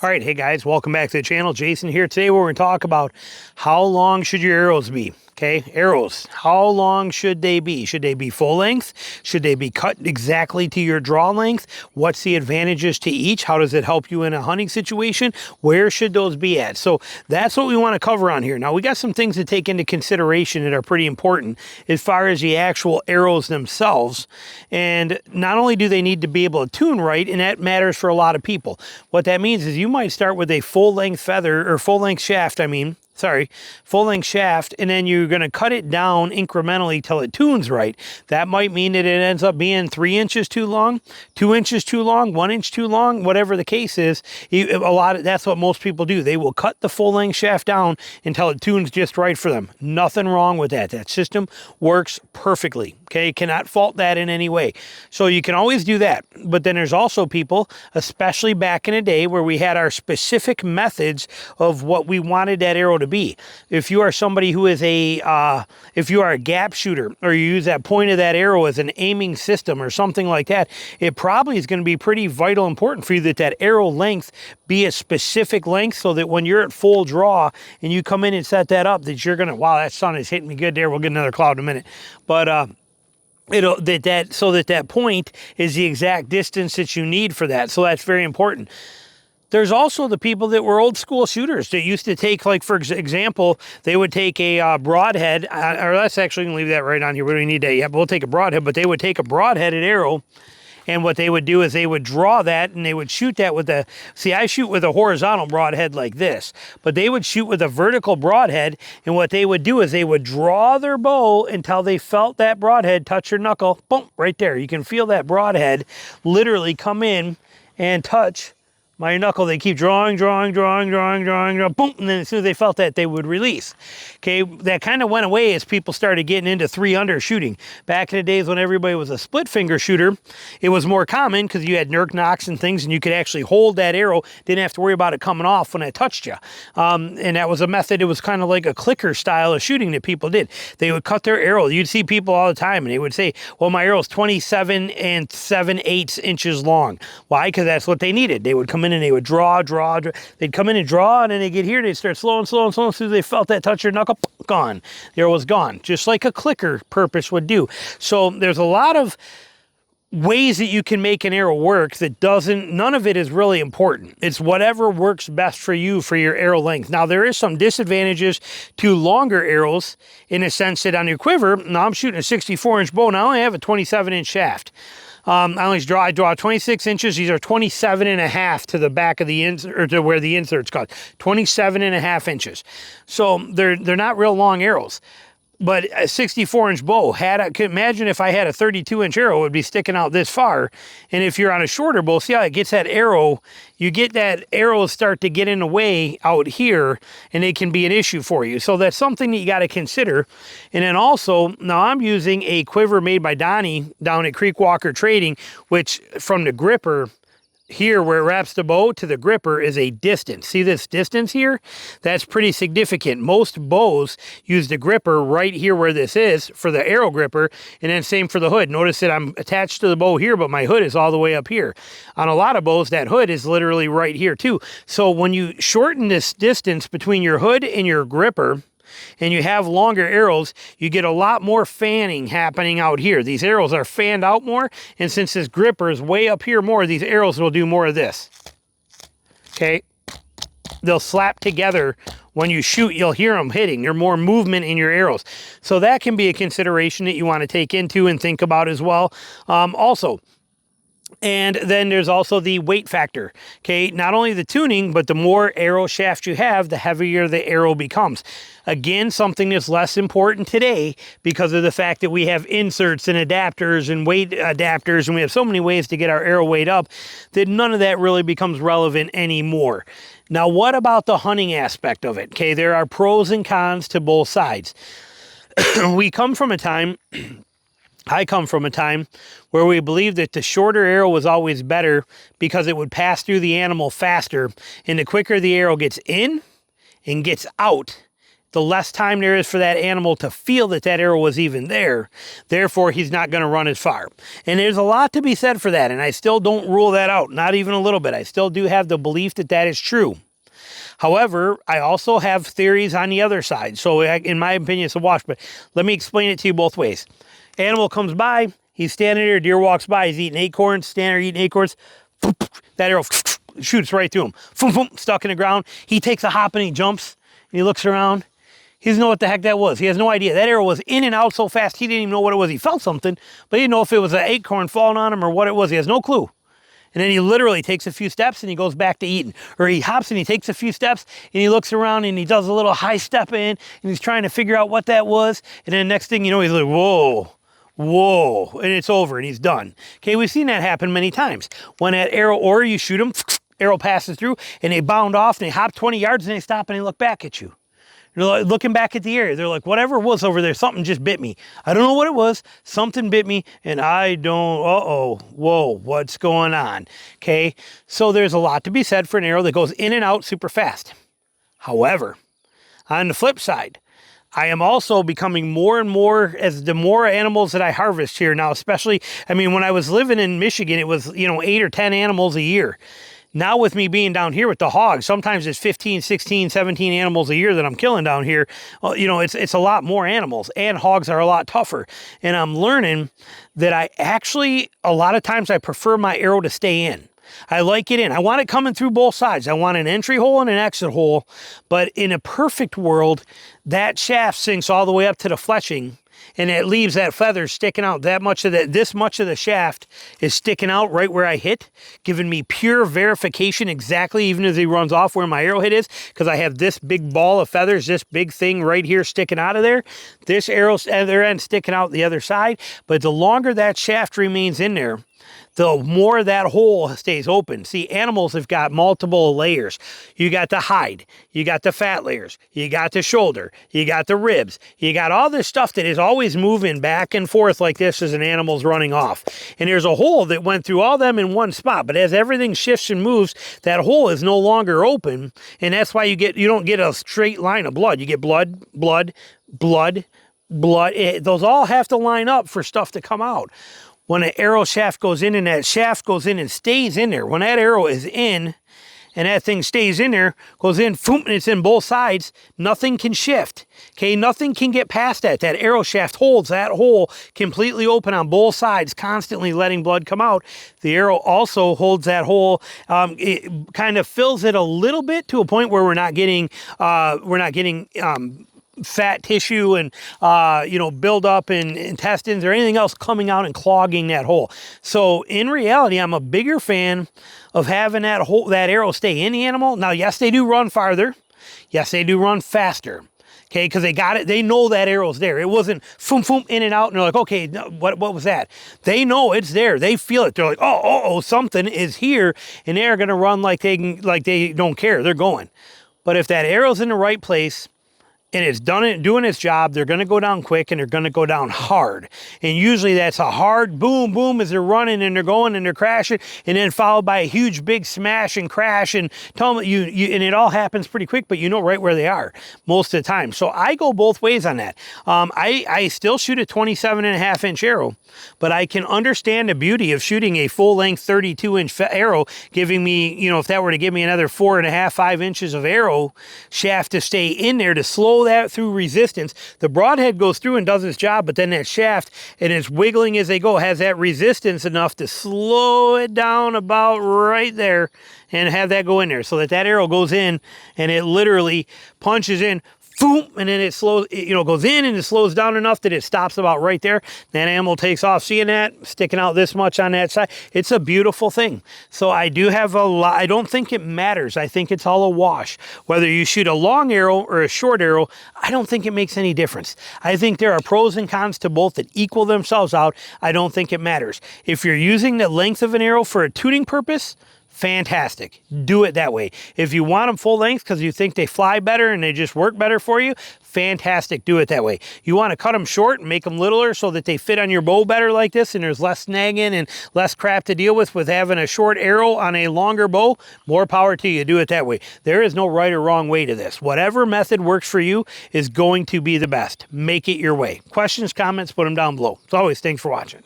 All right, hey guys, welcome back to the channel. Jason here. Today we're going to talk about how long should your arrows be. Okay, arrows, how long should they be? Should they be full length? Should they be cut exactly to your draw length? What's the advantages to each? How does it help you in a hunting situation? Where should those be at? So that's what we want to cover on here. Now we got some things to take into consideration that are pretty important as far as the actual arrows themselves. And not only do they need to be able to tune right, and that matters for a lot of people. What that means is you might start with a full length feather, or full length shaft, full length shaft, and then you're going to cut it down incrementally till it tunes right. That might mean that it ends up being 3 inches too long, 2 inches too long, 1 inch too long, whatever the case is. That's what most people do. They will cut the full length shaft down until it tunes just right for them. Nothing wrong with that. That system works perfectly. Okay, cannot fault that in any way. So you can always do that. But then there's also people, especially back in the day, where we had our specific methods of what we wanted that arrow to be. If you are somebody who is if you are a gap shooter, or you use that point of that arrow as an aiming system or something like that, it probably is going to be pretty vital important for you that that arrow length be a specific length, so that when you're at full draw and you come in and set that up, that you're going to, wow, that sun is hitting me good there. We'll get another cloud in a minute. But so that point is the exact distance that you need for that. So that's very important. There's also the people that were old school shooters that used to take, like, for example, they would take a broadhead, or let's actually leave that right on here. We don't need that yet, but we'll take a broadhead. But they would take a broadheaded arrow, and what they would do is they would draw that, and they would shoot that with a, see, I shoot with a horizontal broadhead like this, but they would shoot with a vertical broadhead, and what they would do is they would draw their bow until they felt that broadhead touch your knuckle. Boom, right there. You can feel that broadhead literally come in and touch my knuckle. They keep drawing, boom, and then as soon as they felt that, they would release. Okay, that kind of went away as people started getting into 3-under shooting. Back in the days when everybody was a split finger shooter, it was more common because you had nerk knocks and things, and you could actually hold that arrow, didn't have to worry about it coming off when it touched you. And that was a method. It was kind of like a clicker style of shooting that people did. They would cut their arrow. You'd see people all the time, and they would say, well, my arrow's 27 7/8 inches long. Why? Because that's what they needed. They would come in and they would draw. They'd come in and draw, and then they get here, they'd start slow. As soon as they felt that touch your knuckle, gone. The arrow was gone, just like a clicker purpose would do. So there's a lot of ways that you can make an arrow work that none of it is really important. It's whatever works best for you for your arrow length. Now, there is some disadvantages to longer arrows in a sense that on your quiver, now I'm shooting a 64-inch bow, and I only have a 27-inch shaft. I draw 26 inches. These are 27.5 to the back of the insert, or to where the insert's cut. 27.5 inches. So they're not real long arrows. But a 64-inch bow, imagine if I had a 32-inch arrow, it would be sticking out this far. And if you're on a shorter bow, see how it gets that arrow, you get that arrow start to get in the way out here, and it can be an issue for you. So that's something that you got to consider. And then also, now I'm using a quiver made by Donnie down at Creekwalker Trading, which from the gripper here where it wraps the bow to the gripper is a distance. See this distance here? That's pretty significant. Most bows use the gripper right here where this is for the arrow gripper, and then same for the hood. Notice that I'm attached to the bow here, but my hood is all the way up here. On a lot of bows, that hood is literally right here too. So when you shorten this distance between your hood and your gripper, and you have longer arrows, you get a lot more fanning happening out here. These arrows are fanned out more, and since this gripper is way up here more, these arrows will do more of this. Okay? They'll slap together. When you shoot, you'll hear them hitting. There's more movement in your arrows. So that can be a consideration that you want to take into and think about as well. And then there's also the weight factor. Okay, not only the tuning, but the more arrow shaft you have, the heavier the arrow becomes. Again, something that's less important today because of the fact that we have inserts and adapters and weight adapters, and we have so many ways to get our arrow weight up that none of that really becomes relevant anymore. Now, what about the hunting aspect of it? Okay, there are pros and cons to both sides. I come from a time where we believed that the shorter arrow was always better because it would pass through the animal faster, and the quicker the arrow gets in and gets out, the less time there is for that animal to feel that that arrow was even there. Therefore, he's not going to run as far. And there's a lot to be said for that, and I still don't rule that out, not even a little bit. I still do have the belief that that is true. However, I also have theories on the other side. So in my opinion, it's a wash, but let me explain it to you both ways. Animal comes by, he's standing there, deer walks by, he's eating acorns, standing there eating acorns, that arrow shoots right through him, stuck in the ground. He takes a hop and he jumps, and he looks around. He doesn't know what the heck that was. He has no idea. That arrow was in and out so fast, he didn't even know what it was. He felt something, but he didn't know if it was an acorn falling on him or what it was. He has no clue. And then he literally takes a few steps and he goes back to eating. Or he hops and he takes a few steps and he looks around and he does a little high step in and he's trying to figure out what that was. And then next thing you know, he's like, whoa, and it's over and he's done. Okay, we've seen that happen many times. When that arrow, or you shoot him, arrow passes through and they bound off and they hop 20 yards and they stop and they look back at you. They're like looking back at the area. They're like, whatever was over there, something just bit me. I don't know what it was. Something bit me and I don't, whoa, what's going on? Okay, so there's a lot to be said for an arrow that goes in and out super fast. However, on the flip side, I am also becoming more and more as the more animals that I harvest here now, especially, I mean, when I was living in Michigan, it was, 8 or 10 animals a year. Now with me being down here with the hogs, sometimes it's 15, 16, 17 animals a year that I'm killing down here. It's a lot more animals, and hogs are a lot tougher. And I'm learning that a lot of times I prefer my arrow to stay in. I like it in. I want it coming through both sides. I want an entry hole and an exit hole. But in a perfect world, that shaft sinks all the way up to the fletching, and it leaves that feather sticking out. This much of the shaft is sticking out right where I hit, giving me pure verification exactly, even as he runs off, where my arrowhead is, because I have this big ball of feathers, this big thing right here sticking out of there. This arrow's other end sticking out the other side. But the longer that shaft remains in there, the more that hole stays open. See, animals have got multiple layers. You got the hide, you got the fat layers, you got the shoulder, you got the ribs, you got all this stuff that is always moving back and forth like this as an animal's running off. And there's a hole that went through all them in one spot, but as everything shifts and moves, that hole is no longer open, and that's why you don't get a straight line of blood. You get blood. Those all have to line up for stuff to come out. When an arrow shaft goes in and that shaft goes in and stays in there, when that arrow is in and that thing stays in there, goes in, and it's in both sides, nothing can shift. Okay, nothing can get past that. That arrow shaft holds that hole completely open on both sides, constantly letting blood come out. The arrow also holds that hole, it kind of fills it a little bit to a point where we're not getting fat tissue and build up in intestines or anything else coming out and clogging that hole. So in reality, I'm a bigger fan of having that arrow stay in the animal. Now, yes, they do run farther. Yes, they do run faster. Okay, because they got it. They know that arrow's there. It wasn't in and out, and they're like, okay, what was that? They know it's there. They feel it. They're like, oh, something is here, and they're gonna run like they don't care. They're going. But if that arrow's in the right place, and it's doing its job, they're going to go down quick and they're going to go down hard. And usually that's a hard boom, boom as they're running and they're going and they're crashing, and then followed by a huge big smash and crash, and tell them and it all happens pretty quick, but you know right where they are most of the time. So I go both ways on that. I still shoot a 27.5-inch arrow, but I can understand the beauty of shooting a full-length 32-inch arrow, giving me, if that were to give me another 4.5, 5 inches of arrow shaft to stay in there to slow that through resistance. The broadhead goes through and does its job, but then that shaft, and it's wiggling as they go, has that resistance enough to slow it down about right there and have that go in there, so that arrow goes in and it literally punches in, boom, and then it slows, goes in and it slows down enough that it stops about right there. That animal takes off. Seeing that sticking out this much on that side, it's a beautiful thing. So I do have a lot. I don't think it matters. I think it's all a wash. Whether you shoot a long arrow or a short arrow, I don't think it makes any difference. I think there are pros and cons to both that equal themselves out. I don't think it matters. If you're using the length of an arrow for a tuning purpose, fantastic. Do it that way. If you want them full length because you think they fly better and they just work better for you, fantastic. Do it that way. You want to cut them short and make them littler so that they fit on your bow better like this and there's less snagging and less crap to deal with having a short arrow on a longer bow, more power to you. Do it that way. There is no right or wrong way to this. Whatever method works for you is going to be the best. Make it your way. Questions, comments, put them down below. As always, thanks for watching.